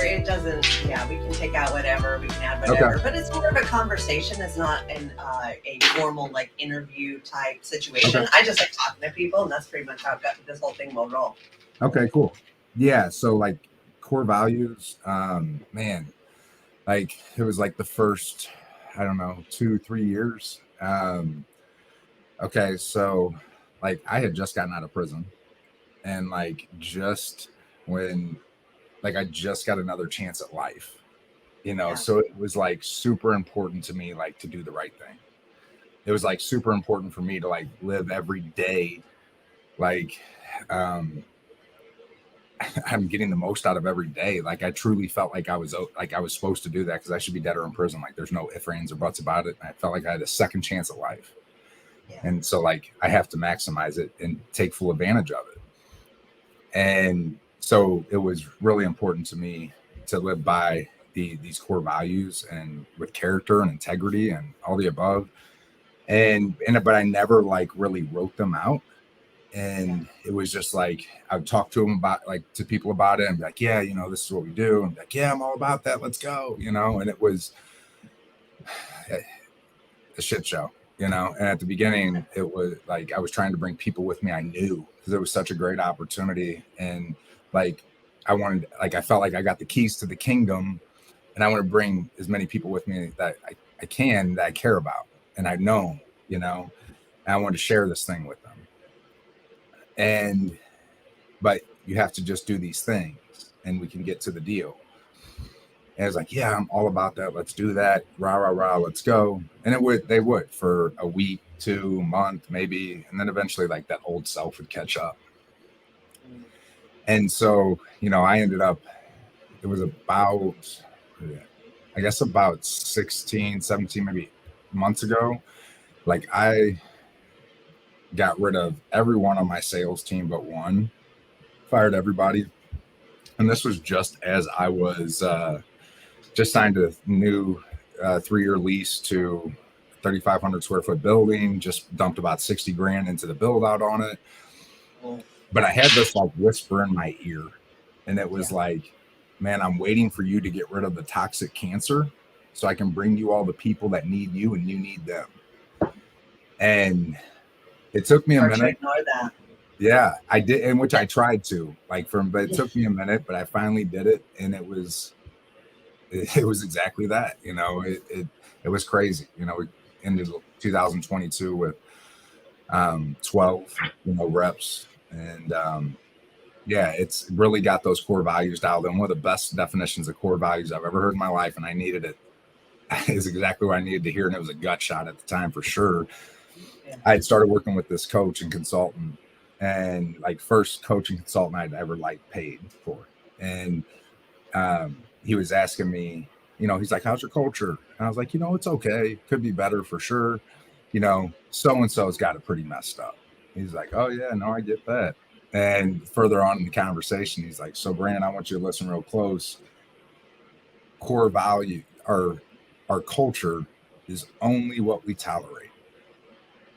it doesn't, yeah, we can take out whatever, we can add whatever, but it's more of a conversation. It's not a formal like interview type situation. I just like talking to people, and that's pretty much how this whole thing will roll. Okay, cool. Yeah, so like core values, man, like it was like the first, I don't know, 2-3 years. Okay, so like I had just gotten out of prison, and like just when like I just got another chance at life, so it was like super important to me like to do the right thing. It was like super important for me to like live every day like I'm getting the most out of every day. Like I truly felt like I was supposed to do that because I should be dead or in prison. Like there's no ifs, ands, or buts about it. I felt like I had a second chance at life. And so like I have to maximize it and take full advantage of it. And so it was really important to me to live by these core values and with character and integrity and all the above. But I never like really wrote them out. And it was just like I would talk to them about like to people about it and be like, yeah, this is what we do. And be like, yeah, I'm all about that. Let's go, and it was a shit show, And at the beginning, it was like I was trying to bring people with me I knew because it was such a great opportunity. And like I felt like I got the keys to the kingdom, and I want to bring as many people with me that I can, that I care about and I've known, and I want to share this thing with them. But you have to just do these things and we can get to the deal. And it's like, yeah, I'm all about that. Let's do that. Rah, rah, rah, let's go. And they would for a week, 2 month, maybe. And then eventually like that old self would catch up. And so, I ended up, it was about, I guess about 16, 17, maybe months ago. Like I got rid of everyone on my sales team but one, fired everybody. And this was just as I was just signed a new 3-year lease to 3,500 square foot building, just dumped about 60 grand into the build out on it. But I had this like whisper in my ear, and it was like, man, I'm waiting for you to get rid of the toxic cancer so I can bring you all the people that need you and you need them. And it took me a minute. Ignore that. Yeah, I did, in which I tried to but it took me a minute, but I finally did it. And it was exactly that, it was crazy. We ended 2022 with 12, reps. And it's really got those core values dialed in. One of the best definitions of core values I've ever heard in my life. And I needed it. Is exactly what I needed to hear. And it was a gut shot at the time for sure. I had started working with this coach and consultant, and like first coaching consultant I'd ever like paid for. And he was asking me, he's like, how's your culture? And I was like, it's okay. Could be better for sure. So-and-so's got it pretty messed up. He's like, oh yeah, no, I get that. And further on in the conversation, he's like, so Brandon, I want you to listen real close. Core value, our culture is only what we tolerate.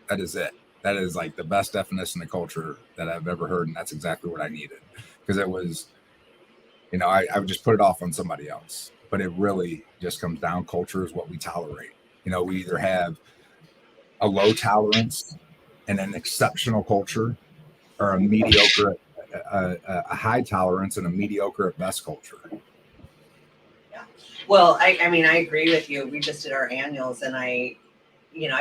That is it. That is like the best definition of culture that I've ever heard. And that's exactly what I needed, because it was, I would just put it off on somebody else, but it really just comes down. Culture is what we tolerate. We either have a low tolerance and an exceptional culture, or a mediocre, a high tolerance and a mediocre at best culture. Yeah. Well, I mean, I agree with you. We just did our annuals, and I've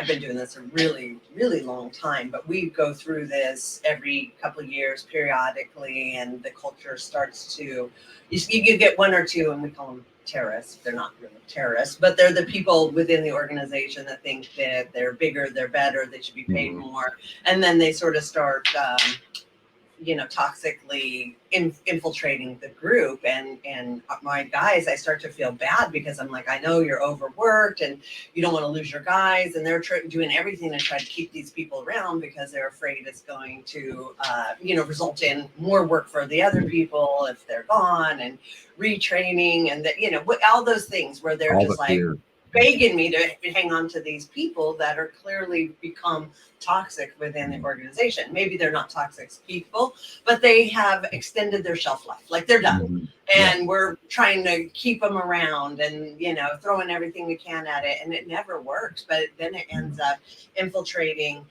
been doing this a really, really long time, but we go through this every couple of years periodically, and the culture starts to, you get one or two, and we call them terrorists. They're not really terrorists, but they're the people within the organization that think that they're bigger, they're better, they should be paid more. And then they sort of start, toxically infiltrating the group, and my guys, I start to feel bad because I'm like, I know you're overworked and you don't want to lose your guys, and they're doing everything to try to keep these people around because they're afraid it's going to result in more work for the other people if they're gone, and retraining, and all those things where they're all just like fear. begging me to hang on to these people that are clearly become toxic within the organization. Maybe they're not toxic people, but they have extended their shelf life. Like they're done. Mhm. And we're trying to keep them around and, throwing everything we can at it. And it never works. But then it ends up infiltrating,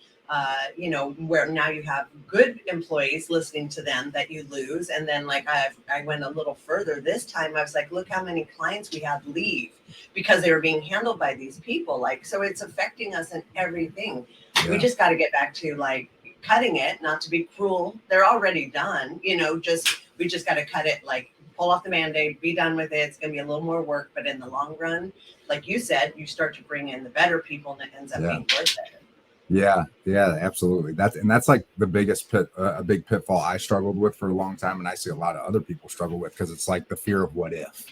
where now you have good employees listening to them that you lose. And then like I went a little further this time. I was like, look how many clients we had leave because they were being handled by these people. Like, so it's affecting us in everything. Yeah. We just got to get back to like cutting it, not to be cruel. They're already done, we just got to cut it, like pull off the Band-Aid, be done with it. It's going to be a little more work, but in the long run, like you said, you start to bring in the better people and it ends up being worth it. Yeah, absolutely. That's like the biggest a big pitfall I struggled with for a long time. And I see a lot of other people struggle with, because it's like the fear of what if,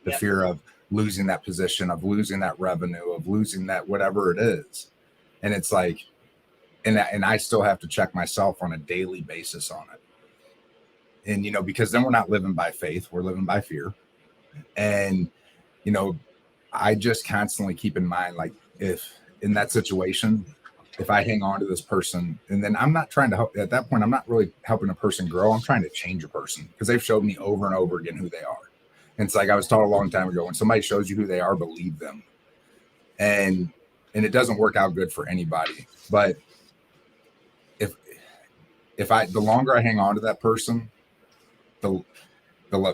the fear of losing that position, of losing that revenue, of losing that, whatever it is. And it's like, and I still have to check myself on a daily basis on it. And, because then we're not living by faith, we're living by fear. And, I just constantly keep in mind, like, if in that situation, if I hang on to this person, and then I'm not trying to help at that point, I'm not really helping a person grow. I'm trying to change a person, because they've showed me over and over again who they are. And it's like, I was taught a long time ago, when somebody shows you who they are, believe them. And it doesn't work out good for anybody. But if the longer I hang on to that person, the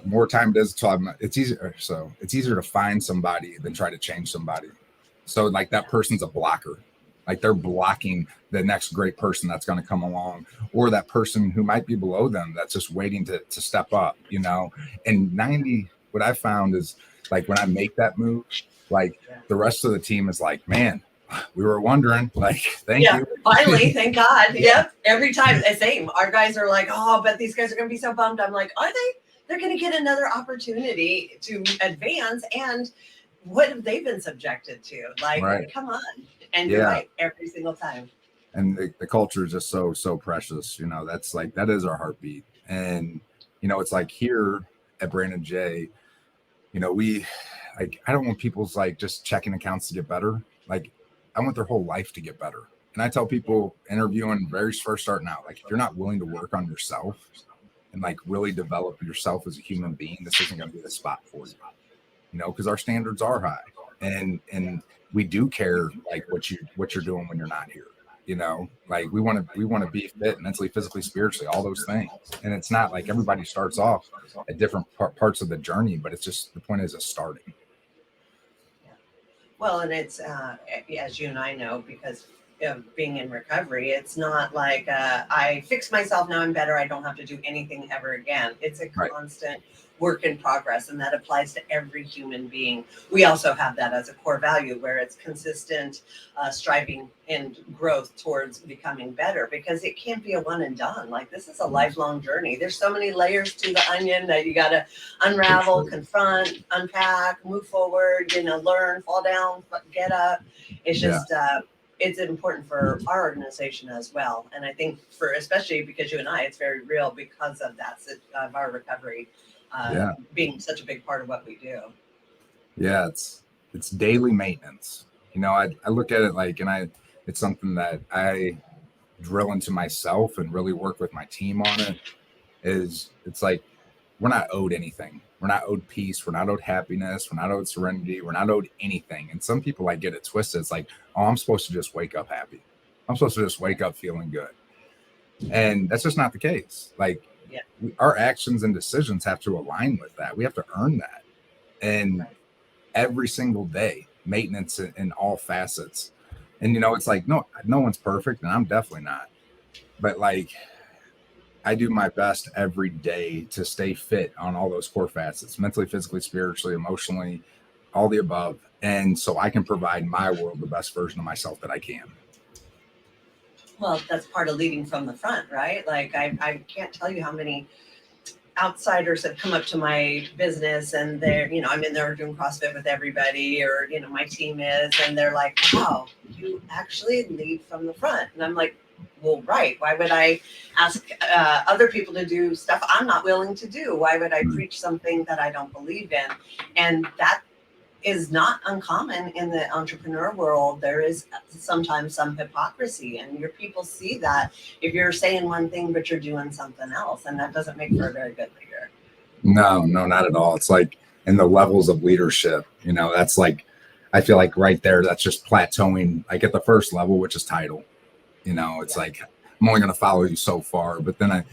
more time it is until it's easier. So it's easier to find somebody than try to change somebody. So like that person's a blocker. Like they're blocking the next great person that's going to come along, or that person who might be below them that's just waiting to step up, And what I found is, like, when I make that move, like the rest of the team is like, man, we were wondering, like, thank you. Finally, thank God. Yep. Every time, same. Our guys are like, oh, but these guys are going to be so bummed. I'm like, are they? They're going to get another opportunity to advance. And what have they been subjected to? Like, come on. And you're right, every single time. And the culture is just so precious. That's like, that is our heartbeat. And, it's like here at Brandon J, we, like, I don't want people's like just checking accounts to get better. Like, I want their whole life to get better. And I tell people interviewing, very first starting out, like, if you're not willing to work on yourself and like really develop yourself as a human being, this isn't going to be the spot for you, because our standards are high, and we do care, like, what you're doing when you're not here. Like we want to be fit mentally, physically, spiritually, all those things. And it's not like everybody starts off at different parts of the journey, but it's just, the point is starting. Well, and it's, as you and I know, because of being in recovery, it's not like I fix myself, now I'm better, I don't have to do anything ever again. It's a constant work in progress, and that applies to every human being. We also have that as a core value, where it's consistent striving and growth towards becoming better, because it can't be a one and done. Like, this is a lifelong journey. There's so many layers to the onion that you got to unravel, confront, unpack, move forward, learn, fall down, get up. It's just, it's important for our organization as well. And I think especially because you and I, it's very real because of that, of our recovery being such a big part of what we do. Yeah, it's daily maintenance. I look at it like, it's something that I drill into myself and really work with my team on it. It's like, we're not owed anything. We're not owed peace. We're not owed happiness. We're not owed serenity. We're not owed anything. And some people, like, get it twisted. It's like, oh, I'm supposed to just wake up happy. I'm supposed to just wake up feeling good. And that's just not the case. Like, our actions and decisions have to align with that. We have to earn that. And every single day, maintenance in all facets. And, it's like, no one's perfect, and I'm definitely not. But, like, I do my best every day to stay fit on all those core facets, mentally, physically, spiritually, emotionally, all the above. And so I can provide my world the best version of myself that I can. Well, that's part of leading from the front, right? Like, I can't tell you how many outsiders have come up to my business, and they're, I'm in there doing CrossFit with everybody, or, my team is, and they're like, wow, you actually lead from the front. And I'm like, well, right. Why would I ask other people to do stuff I'm not willing to do? Why would I preach something that I don't believe in? And that is not uncommon in the entrepreneur world. There is sometimes some hypocrisy, and your people see that if you're saying one thing but you're doing something else, and that doesn't make for a very good leader. No, not at all. It's like in the levels of leadership, that's like, I feel like right there, that's just plateauing, like at the first level, which is title. It's like, I'm only going to follow you so far, but then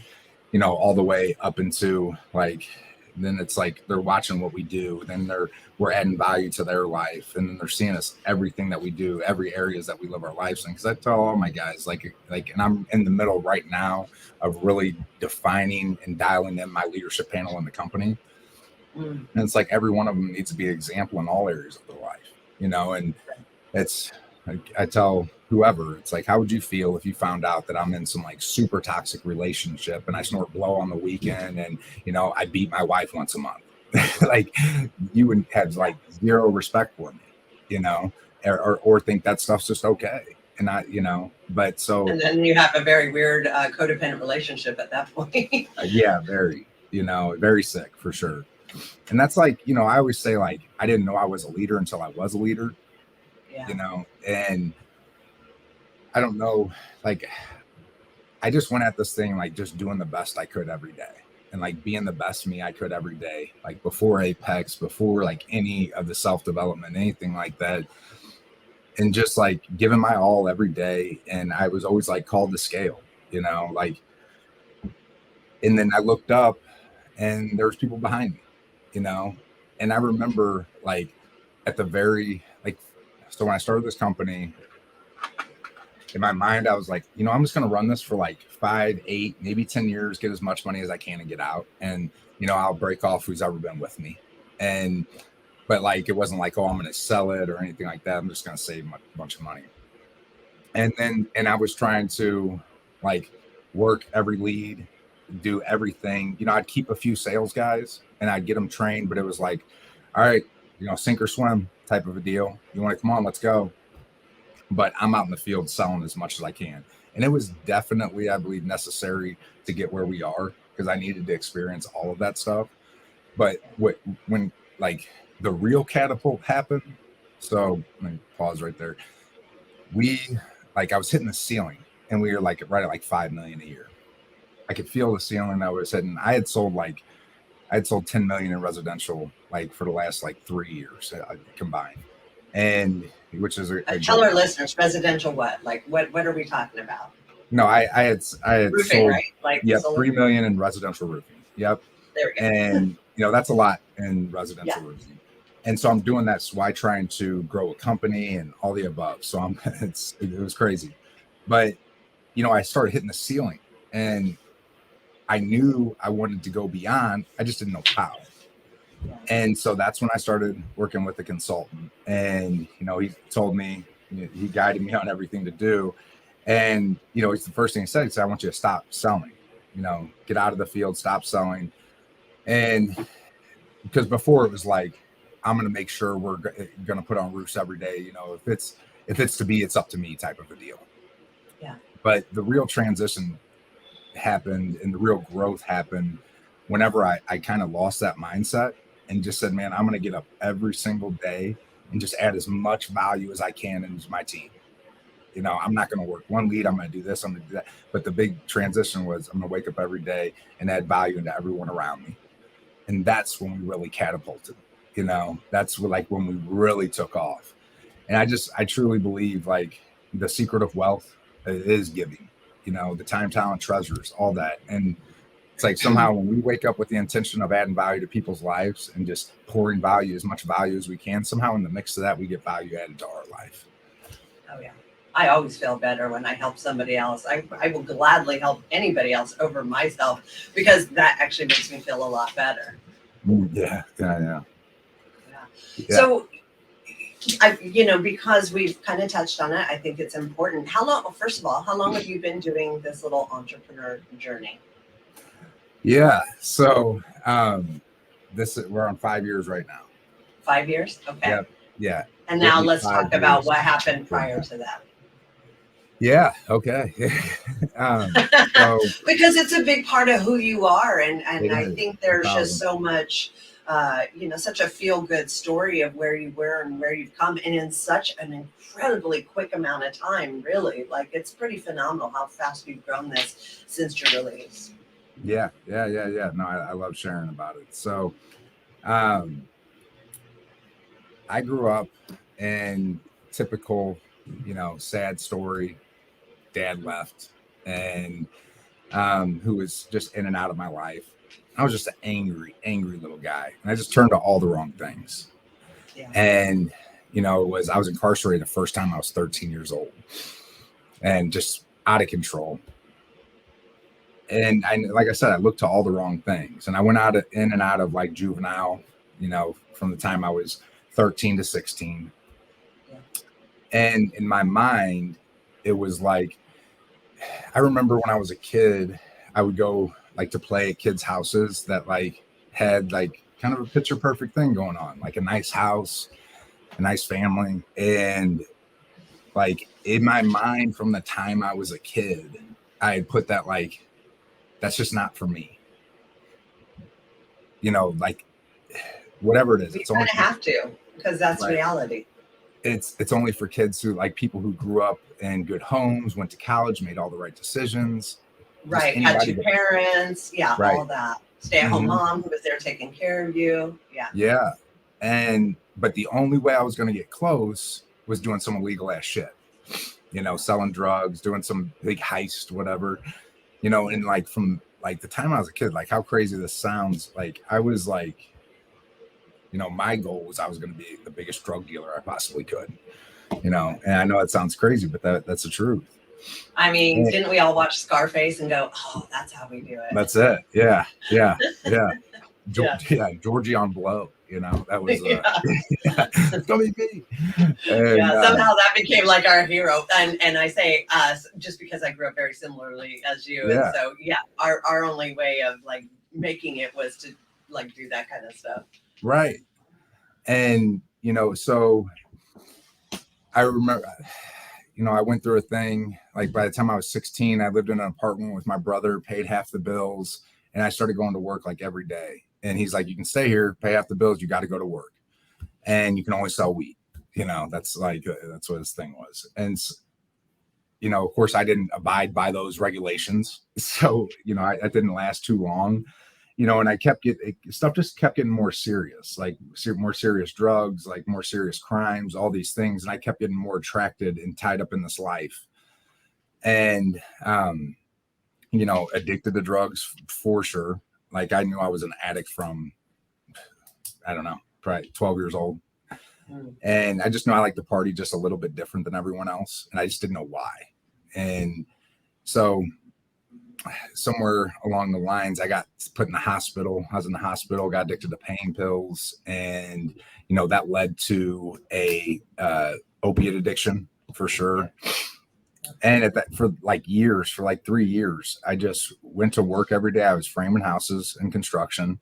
all the way up into like, then it's like they're watching what we do, then we're adding value to their life, and then they're seeing us everything that we do, every areas that we live our lives in. Because I tell all my guys, like, and I'm in the middle right now of really defining and dialing in my leadership panel in the company. And it's like every one of them needs to be an example in all areas of their life, and it's like, I tell whoever, it's like, how would you feel if you found out that I'm in some like super toxic relationship and I snort blow on the weekend and, I beat my wife once a month? Like, you would have like zero respect for me, or think that stuff's just okay. And but so. And then you have a very weird codependent relationship at that point. Yeah, very, very sick for sure. And that's like, I always say, like, I didn't know I was a leader until I was a leader. Yeah. And I don't know, like, I just went at this thing, like, just doing the best I could every day and like being the best me I could every day, like before Apex, before like any of the self-development, anything like that. And just like giving my all every day. And I was always like called to scale, like, and then I looked up and there was people behind me, and I remember like at the very, like, so when I started this company, in my mind, I was like, I'm just going to run this for like 5, 8, maybe 10 years, get as much money as I can and get out. And, I'll break off who's ever been with me. But like, it wasn't like, oh, I'm going to sell it or anything like that. I'm just going to save a bunch of money. And I was trying to like work every lead, do everything. I'd keep a few sales guys and I'd get them trained, but it was like, all right, sink or swim type of a deal. You want to come on, let's go. But I'm out in the field selling as much as I can. And it was definitely, I believe, necessary to get where we are because I needed to experience all of that stuff. But when like the real catapult happened, so let me pause right there. I was hitting the ceiling and we were like right at like 5 million a year. I could feel the ceiling I was hitting. I had sold 10 million in residential, like for the last like 3 years combined. And which is tell our listeners, residential what? Like what are we talking about? No, I had roofing, sold, right? Like 3 million in residential roofing. Yep. There we go. And that's a lot in residential roofing. And so I'm doing that. So I trying to grow a company and all the above. So it was crazy. But I started hitting the ceiling and I knew I wanted to go beyond. I just didn't know how. And so that's when I started working with a consultant, and he told me, he guided me on everything to do. And it's the first thing he said. He said, I want you to stop selling, get out of the field, stop selling. And because before it was like, I'm going to make sure we're going to put on roofs every day. If it's to be, it's up to me type of a deal. Yeah. But the real transition happened and the real growth happened whenever I kind of lost that mindset and just said, man, I'm going to get up every single day and just add as much value as I can into my team. I'm not going to work one lead. I'm going to do this. I'm going to do that. But the big transition was I'm going to wake up every day and add value into everyone around me. And that's when we really catapulted, that's when we really took off. And I truly believe like the secret of wealth is giving, the time, talent, treasures, all that. And it's like somehow when we wake up with the intention of adding value to people's lives and just pouring value, as much value as we can, somehow in the mix of that, we get value added to our life. Oh yeah. I always feel better when I help somebody else. I will gladly help anybody else over myself because that actually makes me feel a lot better. Yeah. So, because we've kind of touched on it, I think it's important. First of all, how long have you been doing this little entrepreneur journey? Yeah. So, we're on 5 years right now. 5 years? Okay. Yep. Yeah. And now let's talk about what happened prior to that. Yeah. Okay. Because it's a big part of who you are. And I think there's just so much such a feel good story of where you were and where you've come, and in such an incredibly quick amount of time, really. Like, it's pretty phenomenal how fast you've grown this since your release. Yeah. No, I love sharing about it. So, I grew up in typical, sad story. Dad left, and who was just in and out of my life. I was just an angry little guy, and I just turned to all the wrong things. Yeah. And I was incarcerated the first time I was 13 years old, and just out of control. And like I said, I looked to all the wrong things, and I went in and out of like juvenile, from the time I was 13 to 16. Yeah. And in my mind, it was like, I remember when I was a kid, I would go like to play at kids' houses that like had like kind of a picture perfect thing going on, like a nice house, a nice family. And like in my mind from the time I was a kid, I had put that like, that's just not for me. Like whatever it is, You it's kind only of have to, because that's right. reality. It's only for kids who like people who grew up in good homes, went to college, made all the right decisions. Right. Had two parents. Yeah. Right. All that. Stay-at-home mom who was there taking care of you. Yeah. Yeah. But the only way I was going to get close was doing some illegal ass shit, selling drugs, doing some big heist, whatever, and like from like the time I was a kid, like how crazy this sounds. Like I was like, my goal was I was going to be the biggest drug dealer I possibly could, and I know it sounds crazy, but that's the truth. I mean, didn't we all watch Scarface and go, oh, that's how we do it? That's it. Yeah. Georgie on blow, that was it's gonna be me. And, somehow that became like our hero. And I say us just because I grew up very similarly as you. Yeah. And so our only way of like making it was to like do that kind of stuff. Right. And so I remember I went through a thing, like by the time I was 16, I lived in an apartment with my brother, paid half the bills, and I started going to work like every day. And he's like, you can stay here, pay half the bills, you got to go to work. And you can only sell weed. That's like, that's what his thing was. And, of course, I didn't abide by those regulations. So, I didn't last too long, and I kept stuff just kept getting more serious, like more serious drugs, like more serious crimes, all these things. And I kept getting more attracted and tied up in this life. And, addicted to drugs for sure. Like I knew I was an addict from, I don't know, probably 12 years old. And I just know I like to party just a little bit different than everyone else. And I just didn't know why. And so somewhere along the lines, I got put in the hospital. I was in the hospital, got addicted to pain pills. And, that led to a opiate addiction for sure. And for like 3 years, I just went to work every day. I was framing houses and construction,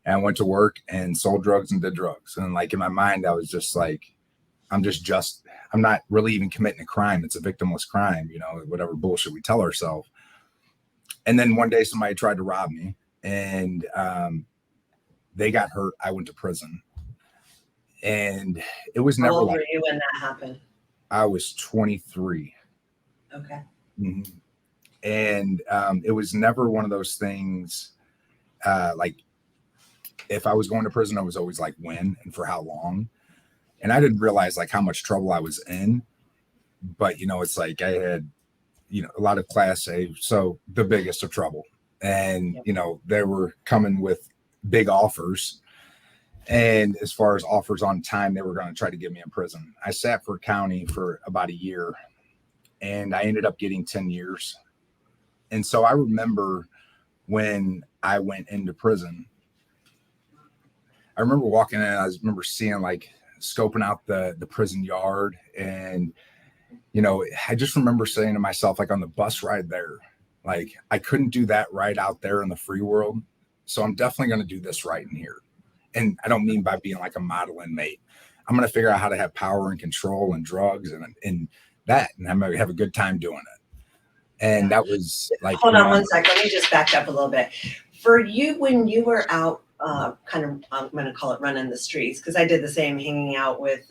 and I went to work and sold drugs and did drugs. And like in my mind, I was just like, I'm not really even committing a crime. It's a victimless crime, whatever bullshit we tell ourselves. And then one day somebody tried to rob me, and they got hurt. I went to prison, and it was never. How old were you when that happened? I was 23. Okay. Mm-hmm. And it was never one of those things. Like if I was going to prison, I was always like, when and for how long. And I didn't realize like how much trouble I was in. But it's like I had, a lot of class A, so the biggest of trouble. And they were coming with big offers. And as far as offers on time, they were going to try to get me in prison. I sat for county for about a year, and I ended up getting 10 years. And so I remember when I went into prison, I remember walking in, I remember seeing like scoping out the prison yard. And, I just remember saying to myself, like on the bus ride there, like I couldn't do that right out there in the free world. So I'm definitely going to do this right in here. And I don't mean by being like a model inmate. I'm going to figure out how to have power and control and drugs and that, and I'm going to have a good time doing it. And that was like, hold on one sec. Let me just back up a little bit. For you, when you were out kind of, I'm going to call it running the streets, because I did the same hanging out with,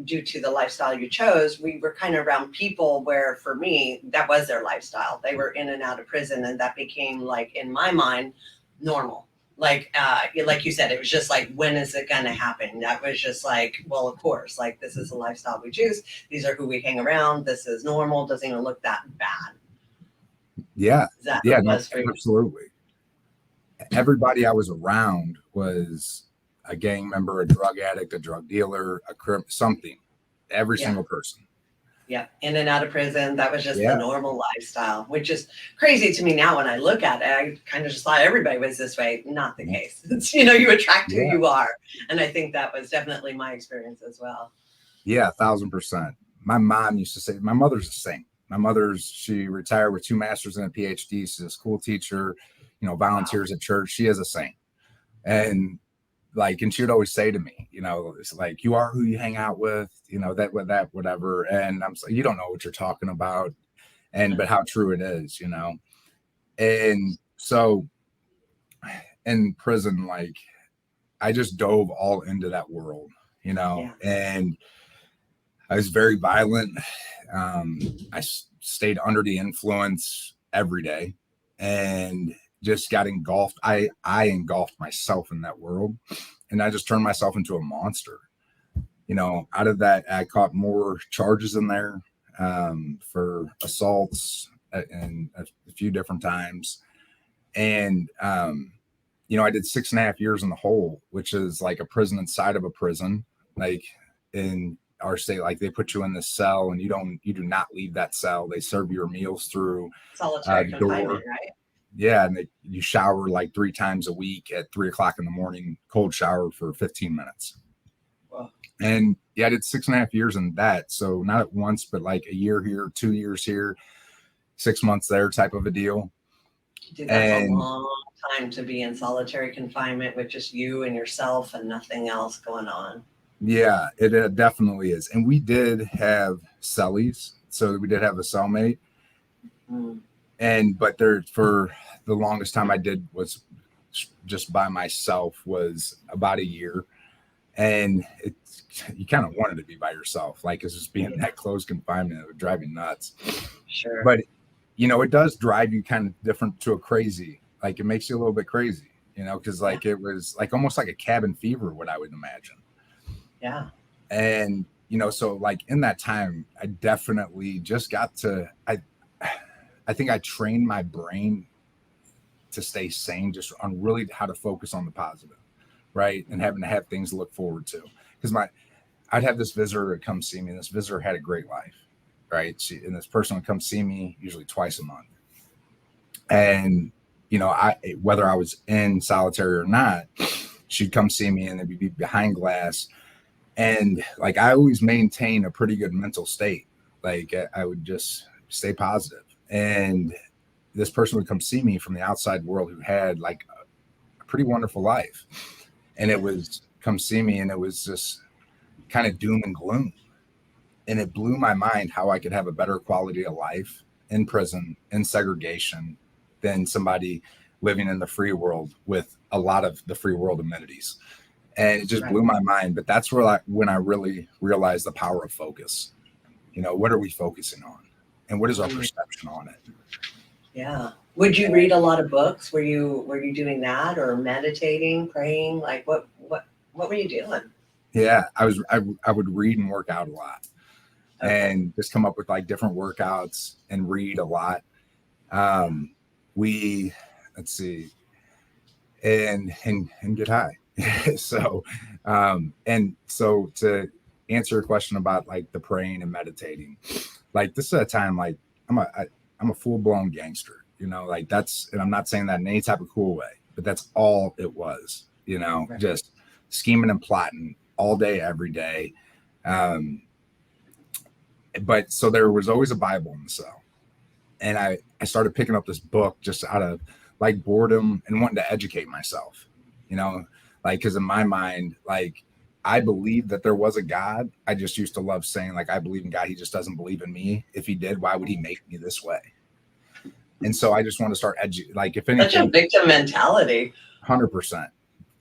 due to the lifestyle you chose, we were kind of around people where for me, that was their lifestyle. They were in and out of prison, and that became like, in my mind, normal. Like you said, it was just like, when is it going to happen? That was just like, well, of course, like this is the lifestyle we choose. These are who we hang around. This is normal. Doesn't even look that bad. Yeah. Is that Yeah. what it No, was for you? absolutely. Everybody I was around was a gang member, a drug addict, a drug dealer, something. Every single person. Yeah, in and out of prison. That was just Yeah. the normal lifestyle, which is crazy to me now when I look at it. I kind of just thought everybody was this way. Not the case. It's, you attract who you are. And I think that was definitely my experience as well. Yeah, 1,000%. My mom used to say, my mother's the same. She retired with 2 masters and a PhD. She's a school teacher, volunteers at church. She is a saint. And and she would always say to me, it's like, you are who you hang out with, that, whatever. And I'm like, you don't know what you're talking about. But how true it is, And so in prison, I just dove all into that world, and I was very violent. I stayed under the influence every day and just got engulfed. I engulfed myself in that world, and I just turned myself into a monster. Out of that, I caught more charges in there for assaults and a few different times. And, I did 6.5 years in the hole, which is like a prison inside of a prison. Like in our state, they put you in this cell and you do not leave that cell. They serve your meals through solitary the confinement, door. right? Yeah. And you shower 3 times a week at 3:00 in the morning, cold shower for 15 minutes. Wow. And yeah, I did 6.5 years in that. So not at once, but a year here, 2 years here, 6 months there type of a deal. Dude, that's a long time to be in solitary confinement with just you and yourself and nothing else going on. Yeah, it definitely is. And we did have cellies. So we did have a cellmate. But for the longest time I did was just by myself was about a year. And you kind of wanted to be by yourself, it's just being that close confinement, it would drive you nuts. Sure. But it does drive you kind of different to a crazy, it makes you a little bit crazy, because it was almost like a cabin fever, what I would imagine. Yeah. And so in that time, I definitely just got to, I think I trained my brain to stay sane, just on really how to focus on the positive. Right. And having to have things to look forward to, because I'd have this visitor come see me, and this visitor had a great life. Right. And this person would come see me usually twice a month. And, whether I was in solitary or not, she'd come see me and they'd be behind glass. And I always maintain a pretty good mental state. I would just stay positive. And this person would come see me from the outside world who had a pretty wonderful life. And it was come see me, and it was just kind of doom and gloom. And it blew my mind how I could have a better quality of life in prison, in segregation, than somebody living in the free world with a lot of the free world amenities. And it just blew my mind. But that's when I really realized the power of focus. What are we focusing on? And what is our perception on it? Yeah. Would you read a lot of books? Were you doing that, or meditating, praying? What were you doing? Yeah, I would read and work out a lot. Okay. And just come up with different workouts and read a lot. Let's see, and get high. So to answer your question about the praying and meditating, this is a time I'm a full-blown gangster, that's, and I'm not saying that in any type of cool way, but that's all it was, just scheming and plotting all day, every day. But so there was always a Bible in the cell, and I started picking up this book just out of boredom and wanting to educate myself, because in my mind, I believed that there was a God. I just used to love saying I believe in God. He just doesn't believe in me. If he did, why would he make me this way? And so I just want to start if anything, such a victim mentality. 100%.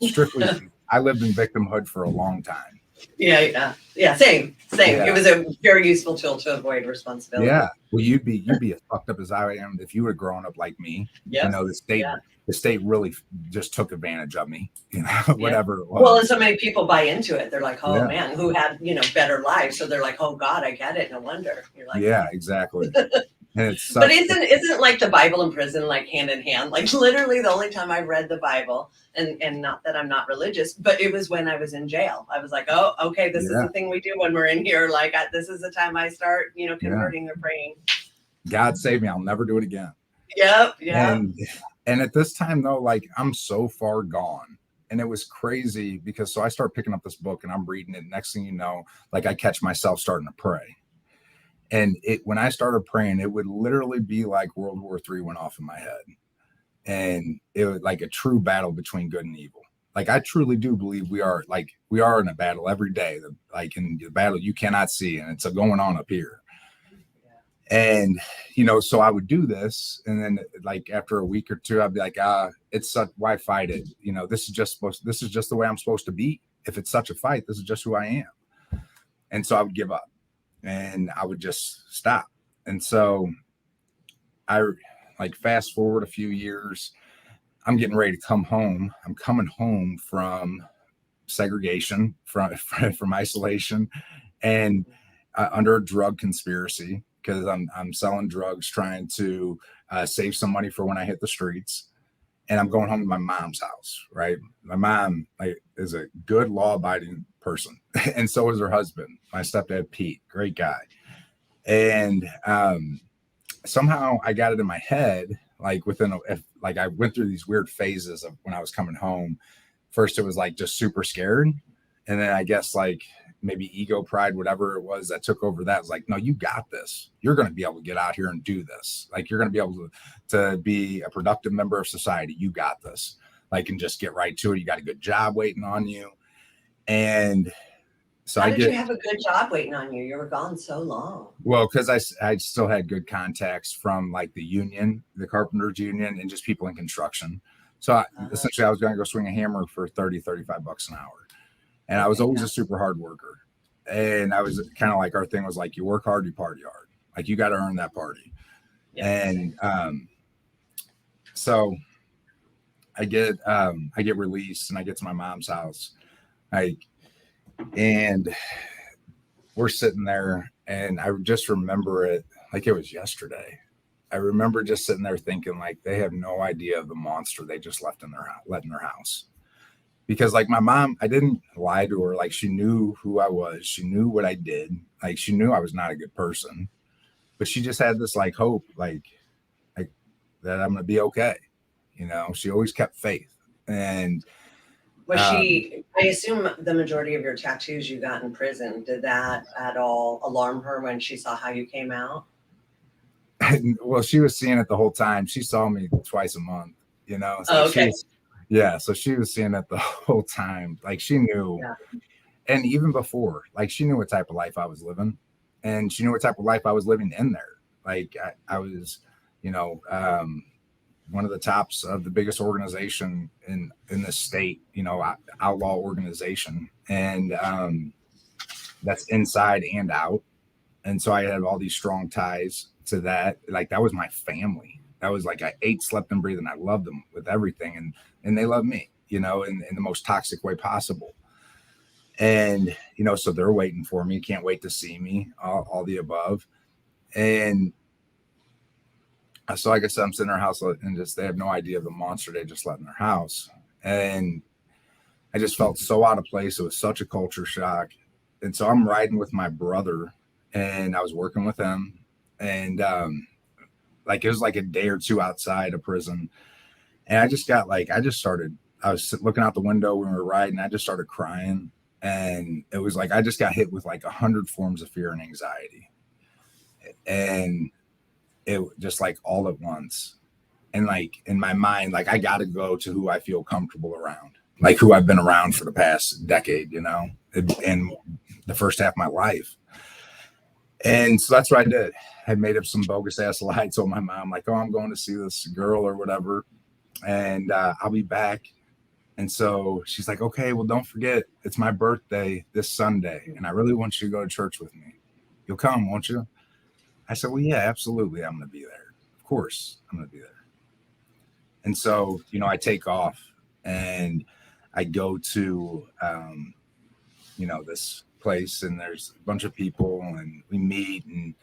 strictly, I lived in victimhood for a long time. Yeah. Same. Yeah. It was a very useful tool to avoid responsibility. Yeah. Well, you'd be as fucked up as I am if you would have grown up like me. Yep. You know, the state really just took advantage of me, you know, whatever it was. Well, and so many people buy into it. They're like, oh Yeah. man, who had, better lives. So they're like, oh God, I get it. No wonder. You're like, yeah, exactly. And it's but isn't like the Bible and prison like hand in hand? Like literally the only time I read the Bible, and not that I'm not religious, but it was when I was in jail. I was like, oh, okay, this is the thing we do when we're in here. Like this is the time I start, converting or praying. God save me, I'll never do it again. Yep. Yeah. And at this time though, like I'm so far gone. And it was crazy because so I start picking up this book and I'm reading it. Next thing you know, like I catch myself starting to pray. And when I started praying, it would literally be like World War III went off in my head. And it was like a true battle between good and evil. Like I truly do believe we are in a battle every day, like in the battle you cannot see, and it's going on up here. And so I would do this, and then like after a week or two, I'd be like, it's such, why fight it? This is just the way I'm supposed to be. If it's such a fight, this is just who I am. And so I would give up. And I would just stop. And so I like fast forward a few years, I'm getting ready to come home. I'm coming home from segregation, from isolation, and under a drug conspiracy because I'm selling drugs, trying to save some money for when I hit the streets. And I'm going home to my mom's house, right? My mom is a good law-abiding person, and so is her husband, my stepdad Pete, great guy. And somehow I got it in my head, like I went through these weird phases of when I was coming home. First, it was like just super scared, and then I guess like maybe ego, pride, whatever it was that took over. That was like, no, you got this. You're going to be able to get out here and do this. Like you're going to be able to be a productive member of society. You got this. Like, and just get right to it. You got a good job waiting on you. And so how did you have a good job waiting on you? You were gone so long. Well, because I still had good contacts from like the union, the carpenters union, and just people in construction. So essentially I was going to go swing a hammer for $30-$35 an hour. And I was always a super hard worker. And I was kind of like, our thing was like, you work hard, you party hard. Like you got to earn that party. And so I get released and I get to my mom's house. And we're sitting there, and I just remember it like it was yesterday. I remember just sitting there thinking like they have no idea of the monster they just let in their house. Because like my mom, I didn't lie to her. Like she knew who I was. She knew what I did. Like she knew I was not a good person, but she just had this like hope, like that I'm going to be okay. She always kept faith. And was she, I assume the majority of your tattoos you got in prison, did that at all alarm her when she saw how you came out? Well, she was seeing it the whole time. She saw me twice a month, So okay. So she was seeing it the whole time. Like she knew. Yeah. And even before, like she knew what type of life I was living, and she knew what type of life I was living in there. Like I was, one of the tops of the biggest organization in the state, outlaw organization. And that's inside and out. And so I had all these strong ties to that. Like that was my family. That was like I ate, slept, and breathed, and I loved them with everything. And they love me, in the most toxic way possible. And, so they're waiting for me, can't wait to see me, all the above. And so like I said, I'm sitting in their house and they have no idea of the monster they just let in their house. And I just felt so out of place. It was such a culture shock. And so I'm riding with my brother, and I was working with him. And it was like a day or two outside of prison. And I was looking out the window when we were riding. I just started crying. And it was like I just got hit with like 100 forms of fear and anxiety. And it just like all at once. And like in my mind, like I got to go to who I feel comfortable around, like who I've been around for the past decade, and the first half of my life. And so that's what I did. I made up some bogus ass lie, told my mom like, oh, I'm going to see this girl or whatever. And I'll be back And so she's like, okay, well, don't forget, it's my birthday this Sunday, and I really want you to go to church with me. You'll come, won't you? I said, well, yeah, absolutely. I'm going to be there. Of course, I'm going to be there. And so, you know, I take off and I go to, you know, this place, and there's a bunch of people, and we meet, and,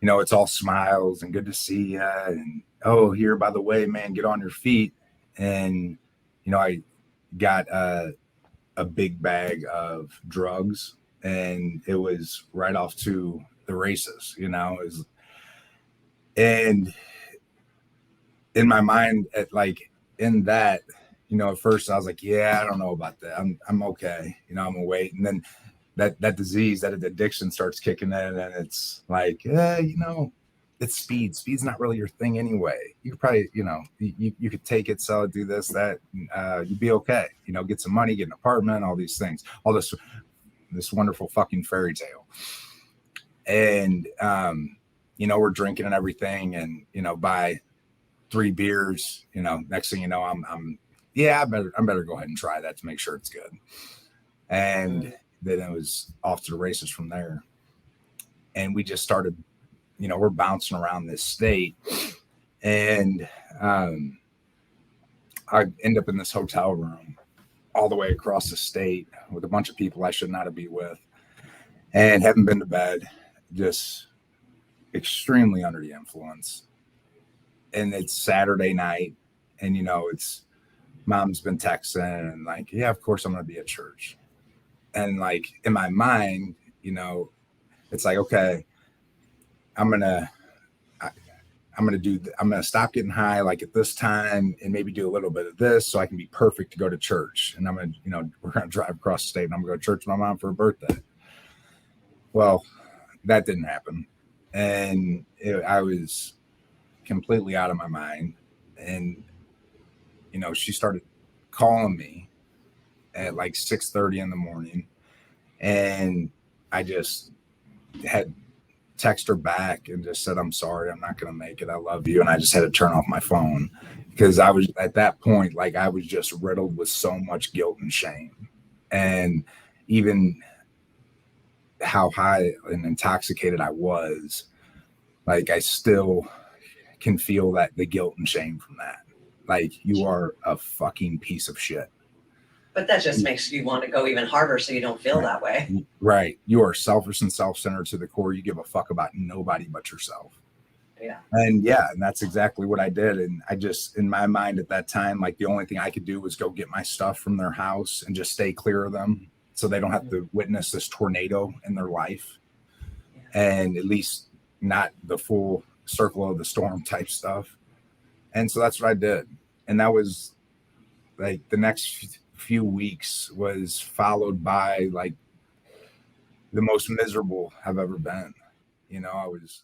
you know, it's all smiles and good to see you. And, oh, here, by the way, man, get on your feet. And, you know, I got a big bag of drugs, and it was right off to the races, you know. And in my mind, in that, you know, at first I was like, yeah, I don't know about that. I'm okay, you know, I'm gonna wait. And then that disease, that addiction starts kicking in, and it's like, yeah, you know, it's speed. Speed's not really your thing anyway. You could probably, you know, you could take it, sell it, do this, that, you'd be okay. You know, get some money, get an apartment, all these things, all this wonderful fucking fairy tale. And you know, we're drinking and everything, and, you know, by 3 beers, you know, next thing you know, I'm yeah, I better go ahead and try that to make sure it's good. And then it was off to the races from there. And we just started, you know, we're bouncing around this state, and I end up in this hotel room all the way across the state with a bunch of people I should not be with, and haven't been to bed, just extremely under the influence. And it's Saturday night, and, you know, it's mom's been texting and like, yeah, of course I'm going to be at church. And like in my mind, you know, it's like, okay, I'm going to stop getting high like at this time, and maybe do a little bit of this so I can be perfect to go to church. And I'm going to, you know, we're going to drive across the state, and I'm going to go to church with my mom for her birthday. Well, that didn't happen. And I was completely out of my mind. And, you know, she started calling me at like 6:30 in the morning, and I just had text her back and just said, I'm sorry, I'm not going to make it. I love you. And I just had to turn off my phone, because I was at that point, like, I was just riddled with so much guilt and shame. And even how high and intoxicated I was, like, I still can feel that the guilt and shame from that. Like, you are a fucking piece of shit. But that just makes you want to go even harder so you don't feel that way. Right. You are selfish and self-centered to the core. You give a fuck about nobody but yourself. Yeah. And that's exactly what I did. And I just, in my mind at that time, like, the only thing I could do was go get my stuff from their house and just stay clear of them, so they don't have to witness this tornado in their life. And at least not the full circle of the storm type stuff. And so that's what I did. And that was like the next few weeks was followed by like the most miserable I've ever been. You know, I was